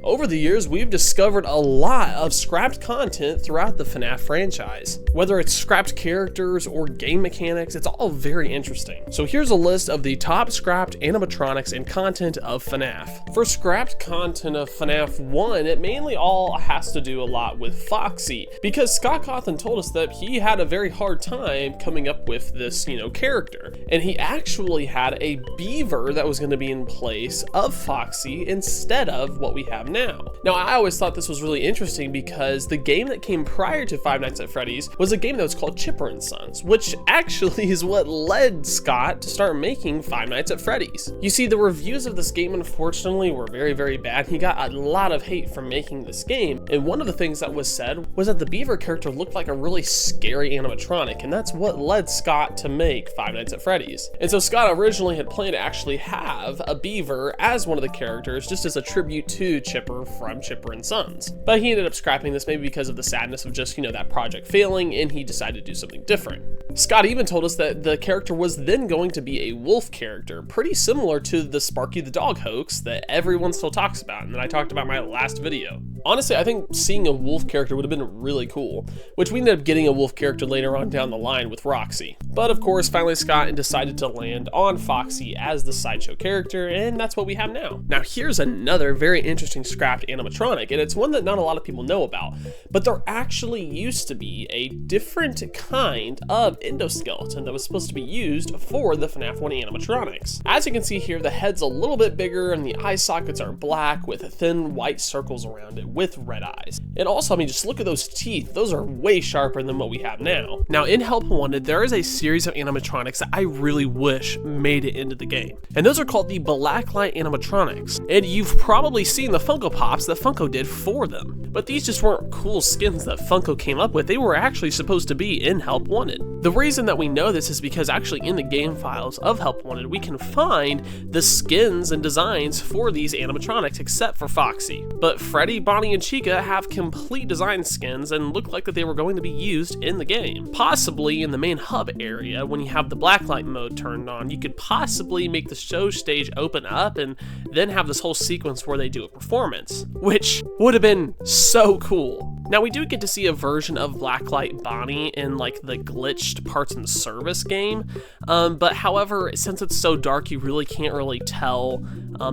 Over the years, we've discovered a lot of scrapped content throughout the FNAF franchise. Whether it's scrapped characters or game mechanics, it's all very interesting. So here's a list of the top scrapped animatronics and content of FNAF. For scrapped content of FNAF 1, it mainly all has to do a lot with Foxy, because Scott Cawthon told us that he had a very hard time coming up with this, character. And he actually had a Beaver that was going to be in place of Foxy instead of what we have now. Now, I always thought this was really interesting because the game that came prior to Five Nights at Freddy's was a game that was called Chipper and Sons, which actually is what led Scott to start making Five Nights at Freddy's. You see, the reviews of this game, unfortunately, were very, very bad. He got a lot of hate from making this game, and one of the things that was said was that the Beaver character looked like a really scary animatronic, and that's what led Scott to make Five Nights at Freddy's. And so Scott originally had planned to actually have a Beaver as one of the characters, just as a tribute to Chipper from Chipper and Sons. But he ended up scrapping this, maybe because of the sadness of just, that project failing, and he decided to do something different. Scott even told us that the character was then going to be a wolf character, pretty similar to the Sparky the Dog hoax that everyone still talks about and that I talked about in my last video. Honestly, I think seeing a wolf character would have been really cool, which we ended up getting a wolf character later on down the line with Roxy. But of course, finally Scott decided to land on Foxy as the sideshow character, and that's what we have now. Now here's another very interesting scrapped animatronic, and it's one that not a lot of people know about, but there actually used to be a different kind of endoskeleton that was supposed to be used for the FNAF 1 animatronics. As you can see here, the head's a little bit bigger and the eye sockets are black with thin white circles around it with red eyes. And also, just look at those teeth. Those are way sharper than what we have now. Now, in Help Wanted, there is a series of animatronics that I really wish made it into the game. And those are called the Blacklight Animatronics. And you've probably seen the Funko Pops that Funko did for them. But these just weren't cool skins that Funko came up with. They were actually supposed to be in Help Wanted. The reason that we know this is because actually in the game files of Help Wanted, we can find the skins and designs for these animatronics except for Foxy. But Freddy, Bonnie, and Chica have complete design skins and look like that they were going to be used in the game. Possibly in the main hub area, when you have the blacklight mode turned on, you could possibly make the show stage open up and then have this whole sequence where they do a performance, which would have been so cool. Now, we do get to see a version of Blacklight Bonnie in like the glitched parts in the service game, but however, since it's so dark, you really can't really tell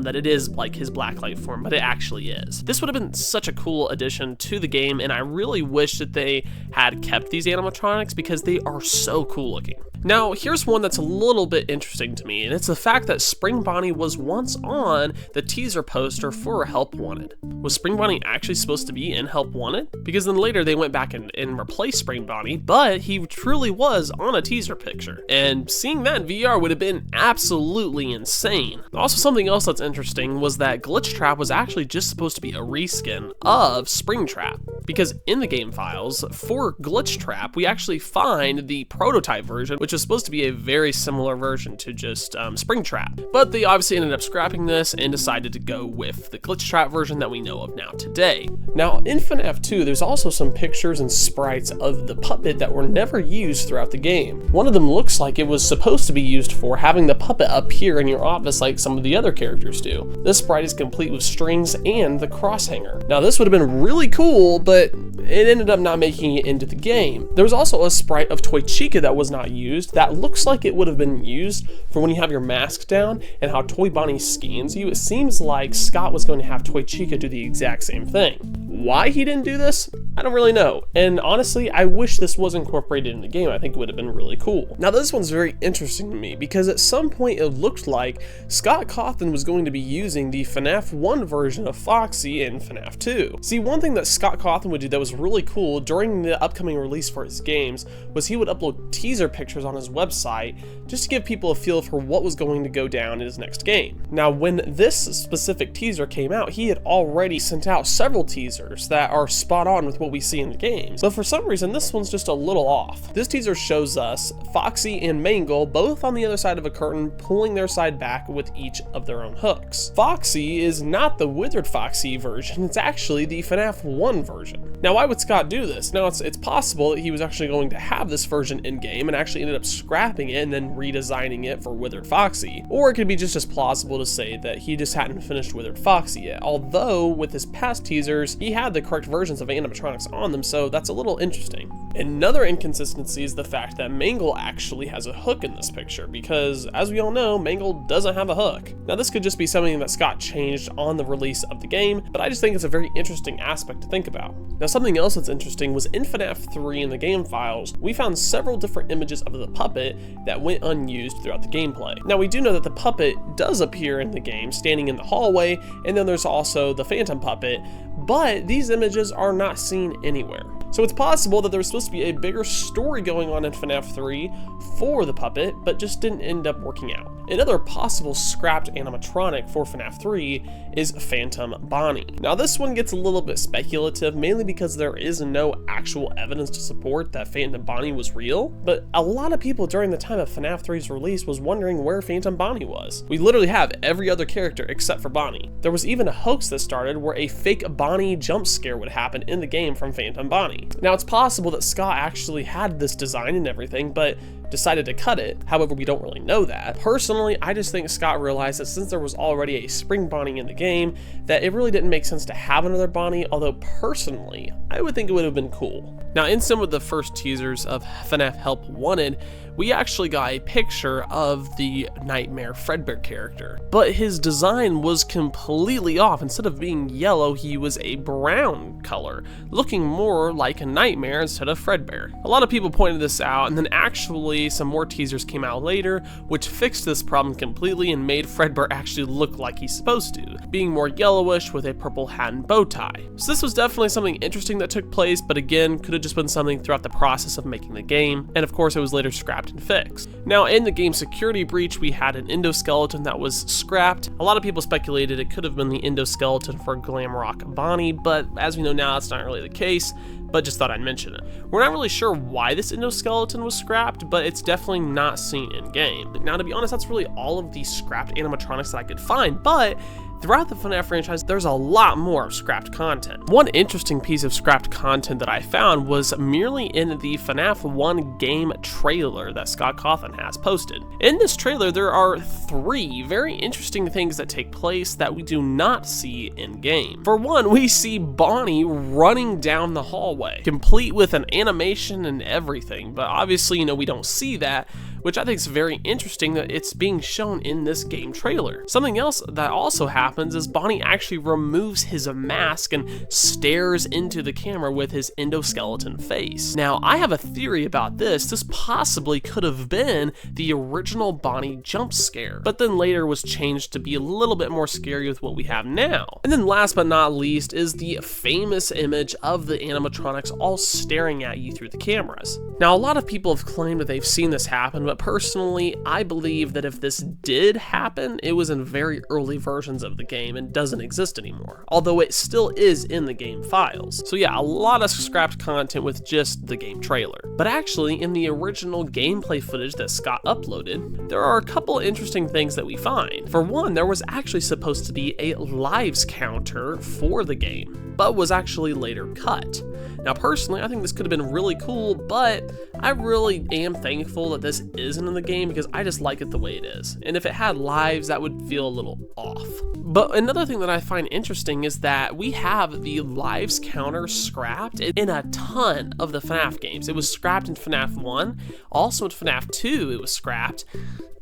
that it is like his blacklight form, but it actually is. This would have been such a cool addition to the game, and I really wish that they had kept these animatronics because they are so cool looking. Now, here's one that's a little bit interesting to me, and it's the fact that Spring Bonnie was once on the teaser poster for Help Wanted. Was Spring Bonnie actually supposed to be in Help Wanted? Because then later they went back and replaced Spring Bonnie, but he truly was on a teaser picture. And seeing that in VR would have been absolutely insane. Also, something else that's interesting was that Glitch Trap was actually just supposed to be a reskin of Springtrap. Because in the game files, for Glitch Trap, we actually find the prototype version, which is supposed to be a very similar version to just Springtrap. But they obviously ended up scrapping this and decided to go with the Glitch Trap version that we know of now today. Now, in FNAF 2, there's also some pictures and sprites of the puppet that were never used throughout the game. One of them looks like it was supposed to be used for having the puppet appear in your office like some of the other characters do. This sprite is complete with strings and the cross hanger. Now, this would have been really cool, but it ended up not making it into the game. There was also a sprite of Toy Chica that was not used that looks like it would have been used for when you have your mask down and how Toy Bonnie scans you. It seems like Scott was going to have Toy Chica do the exact same thing. Why he didn't do this, I don't really know. And honestly, I wish this was incorporated in the game. I think it would have been really cool. Now, this one's very interesting to me because at some point it looked like Scott Cawthon was going to be using the FNAF 1 version of Foxy in FNAF 2. See, one thing that Scott Cawthon would do that was really cool during the upcoming release for his games was he would upload teaser pictures on his website just to give people a feel for what was going to go down in his next game. Now, when this specific teaser came out, he had already sent out several teasers that are spot on with what what we see in the games, but for some reason this one's just a little off. This teaser shows us Foxy and Mangle both on the other side of a curtain pulling their side back with each of their own hooks. Foxy is not the Withered Foxy version, it's actually the FNAF 1 version. Now why would Scott do this? Now it's possible that he was actually going to have this version in game and actually ended up scrapping it and then redesigning it for Withered Foxy, or it could be just as plausible to say that he just hadn't finished Withered Foxy yet, although with his past teasers he had the correct versions of animatronics on them, so that's a little interesting. Another inconsistency is the fact that Mangle actually has a hook in this picture, because as we all know, Mangle doesn't have a hook. Now this could just be something that Scott changed on the release of the game, but I just think it's a very interesting aspect to think about. Now something else that's interesting was in FNAF 3 in the game files, we found several different images of the puppet that went unused throughout the gameplay. Now we do know that the puppet does appear in the game standing in the hallway, and then there's also the phantom puppet, but these images are not seen anywhere. So it's possible that there was supposed to be a bigger story going on in FNAF 3 for the puppet, but just didn't end up working out. Another possible scrapped animatronic for FNAF 3 is Phantom Bonnie. Now this one gets a little bit speculative, mainly because there is no actual evidence to support that Phantom Bonnie was real, but a lot of people during the time of FNAF 3's release was wondering where Phantom Bonnie was. We literally have every other character except for Bonnie. There was even a hoax that started where a fake Bonnie jump scare would happen in the game from Phantom Bonnie. Now it's possible that Scott actually had this design and everything, but decided to cut it. However, we don't really know that. Personally, I just think Scott realized that since there was already a Spring Bonnie in the game, that it really didn't make sense to have another Bonnie, although personally, I would think it would have been cool. Now, in some of the first teasers of FNAF Help Wanted, we actually got a picture of the Nightmare Fredbear character, but his design was completely off. Instead of being yellow, he was a brown color, looking more like a Nightmare instead of Fredbear. A lot of people pointed this out, and then actually some more teasers came out later, which fixed this problem completely and made Fredbear actually look like he's supposed to, being more yellowish with a purple hat and bow tie. So this was definitely something interesting that took place, but again, could have just been something throughout the process of making the game, and of course it was later scrapped and fixed. Now in the game security breach, we had an endoskeleton that was scrapped. A lot of people speculated it could have been the endoskeleton for Glamrock Bonnie, but as we know now, it's not really the case, but just thought I'd mention it. We're not really sure why this endoskeleton was scrapped, but it's definitely not seen in game. Now to be honest, that's really all of the scrapped animatronics that I could find, but throughout the FNAF franchise, there's a lot more of scrapped content. One interesting piece of scrapped content that I found was merely in the FNAF 1 game trailer that Scott Cawthon has posted. In this trailer, there are 3 very interesting things that take place that we do not see in game. For one, we see Bonnie running down the hallway, complete with an animation and everything, but obviously, we don't see that, which I think is very interesting that it's being shown in this game trailer. Something else that also happens is Bonnie actually removes his mask and stares into the camera with his endoskeleton face. Now, I have a theory about this. This possibly could have been the original Bonnie jump scare, but then later was changed to be a little bit more scary with what we have now. And then last but not least is the famous image of the animatronics all staring at you through the cameras. Now, a lot of people have claimed that they've seen this happen, but personally, I believe that if this did happen, it was in very early versions of the game and doesn't exist anymore, although it still is in the game files. So yeah, a lot of scrapped content with just the game trailer. But actually, in the original gameplay footage that Scott uploaded, there are a couple interesting things that we find. For one, there was actually supposed to be a lives counter for the game, but was actually later cut. Now personally, I think this could have been really cool, but I really am thankful that this isn't in the game because I just like it the way it is. And if it had lives, that would feel a little off. But another thing that I find interesting is that we have the lives counter scrapped in a ton of the FNAF games. It was scrapped in FNAF 1, also in FNAF 2 it was scrapped,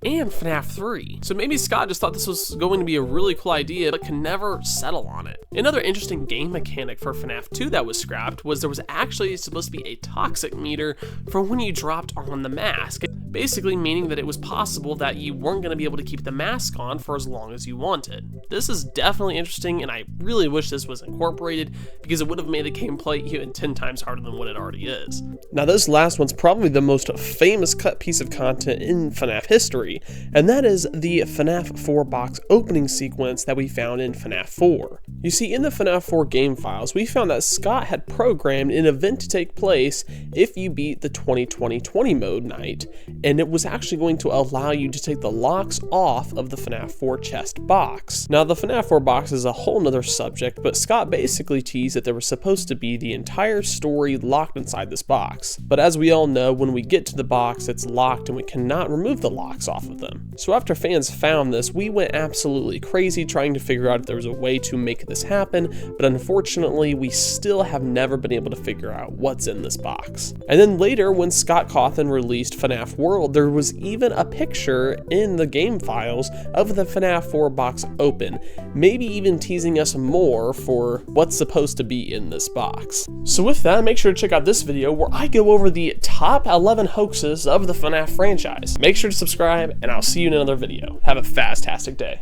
and FNAF 3. So maybe Scott just thought this was going to be a really cool idea, but could never settle on it. Another interesting game mechanic for FNAF 2 that was scrapped was there was actually supposed to be a toxic meter for when you dropped on the mask, basically meaning that it was possible that you weren't going to be able to keep the mask on for as long as you wanted. This is definitely interesting, and I really wish this was incorporated because it would have made the gameplay even 10 times harder than what it already is. Now this last one's probably the most famous cut piece of content in FNAF history, mystery, and that is the FNAF 4 box opening sequence that we found in FNAF 4. You see, in the FNAF 4 game files, we found that Scott had programmed an event to take place if you beat the 20-20-20 mode night, and it was actually going to allow you to take the locks off of the FNAF 4 chest box. Now, the FNAF 4 box is a whole nother subject, but Scott basically teased that there was supposed to be the entire story locked inside this box. But as we all know, when we get to the box, it's locked and we cannot remove the locks off of them. So after fans found this, we went absolutely crazy trying to figure out if there was a way to make this happen, but unfortunately, we still have never been able to figure out what's in this box. And then later, when Scott Cawthon released FNAF World, there was even a picture in the game files of the FNAF 4 box open, maybe even teasing us more for what's supposed to be in this box. So with that, make sure to check out this video where I go over the top 11 hoaxes of the FNAF franchise. Make sure to subscribe, and I'll see you in another video. Have a fantastic day.